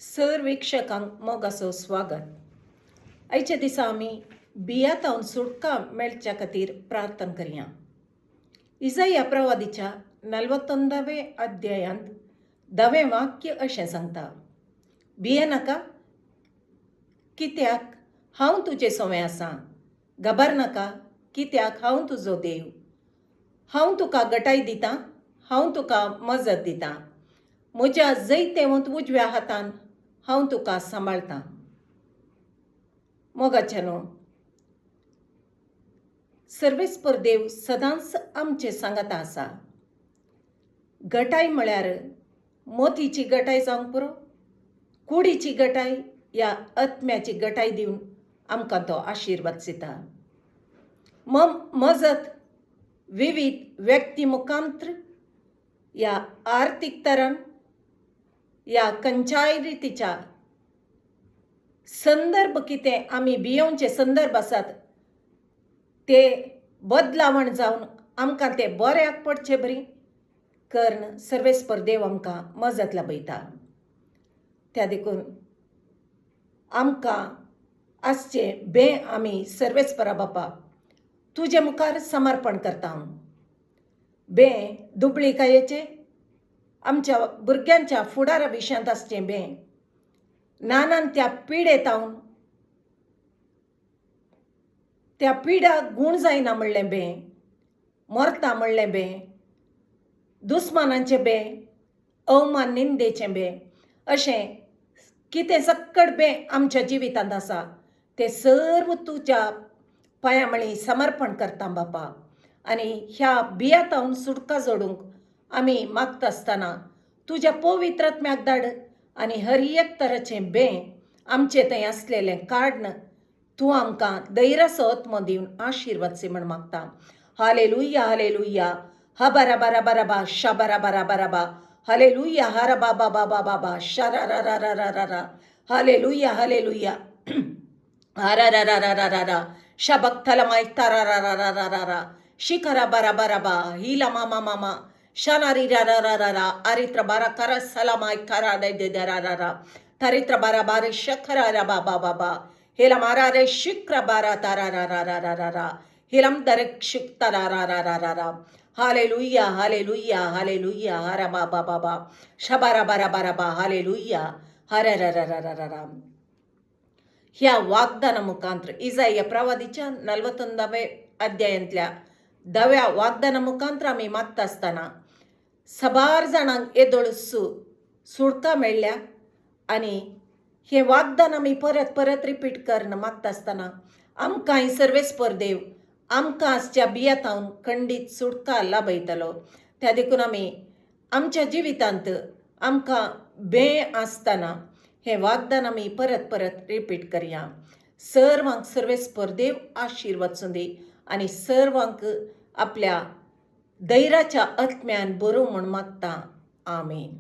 सर्वेक्षकांक मोगाचो स्वागत. आयच्या दिसा आमी बियांतावन सुटका मेळच्या खातीर प्रार्थना करया. इसाया प्रवादीच्या 41वे अध्यायांत 10वें वाक्य अशें सांगता, भियेनाका, कित्याक हांव तुजे सोवें आसां. घाबरनाका, कित्याक हांव तुजो देव. हांव तुका घटाय दितां, हांव तुका मजत दितां. म्हज्या जैतेवंत उजव्या हातान हांव तुका सांबाळटां. मोगाचेनो, सर्वेस्पर देव सदांच आमचे सांगाता आसा. घटाय म्हळ्यार मोतीची घटाय जावंक पुरो, कुडीची घटाय या आत्म्याची घटाय दिवन आमकां तो आशिर्वाद दिता. मजत विविध व्यक्ती मुखांत्र या आर्थीक तरान या खंयच्याय रितीच्या संदर्भ कितें आमी भियोवचे संदर्भ आसात ते बदलावण जावन आमकां ते बऱ्याक पडचे बरी कर्ण सर्वेस्पर देव आमकां मजत लाभयता. त्या देखून आमकां आसचे बे आमी सर्वेस्परा बापा तुजे मुखार समर्पण करता. हांव बे दुबळीकायेचे आमच्या भुरग्यांच्या फुडारा विशयांत आसचें बे नानान त्या पिडेतावन त्या पिडा गूण जायना म्हणलें बे, मरता म्हणलें बे, दुस्मानांचें बे, अवमान निंदेचें बे, अशें कितें सक्कड बे आमच्या जिवितांत आसा ते सर्व तुज्या पांयामळी समर्पण करता बापा. आनी ह्या बियांतावन सुटका जोडूंक आमी मागता आसतना तुज्या पवित्र आत्म्याक धाड आनी हर एक तराचें बे आमचे थंय आसलेलें काडन तूं आमकां धैर्याचो आत्मो दिवन आशिर्वाद सी म्हण मागता. हालेलुया, हालेलुया, हा बारा बारा बारा बा, शा बारा बारा बारा बा, हालेलुया, हारा बाबा बाबा बाबा, शा रा रा रा रा रा रा रा, हालेलुया, हालेलुया, हारा रा रा रा रा रा रा, शबक्तला मायता रा रा रा रा रा रा रा, शिखरा बारा बारा बा, हिला मामा मामा, शनारी रा रा रा रा रा, अरित्र बारा करा सलामाय करा दे दे रा रा रा, तरित्र बारा बारे शखरा रा बा बा बा बा, हेला मारा रे शिक्र बारा तारा रा रा रा रा रा रा, हिलम दरक शिक्ता रा रा रा रा रा रा, हालेलुया, हालेलुया, हालेलुया, हरा बा बा बा बा, शबारा बारा बारा बा, हालेलुया, हरा रा रा रा रा रा रा. ह्या वाग्दाना मुखांत्र इसाया प्रवादीच्या 41वे अध्यायांतल्या 10व्या वाग्दाना मुखांत्र आमी मागता आसतना सबार जाणांक येदोळसू सुटका मेळ्ळ्या. आनी हे वाग्दान आमी परत परत रिपीट करन मागता आसतना आमकांय सर्वेस्पर देव आमकां आसच्या बियांतावन खंडीत सुटका लाभयतलो. त्या देखून आमी आमच्या जिवितांत आमकां बे आसतना हे वाग्दान आमी परत परत रिपीट करया. सर्वांक सर्वेस्पर देव आशिर्वाद सुंदी आनी सर्वांक आपल्या धैर्याच्या आत्म्यान बरो म्हूण मागता. आमेन.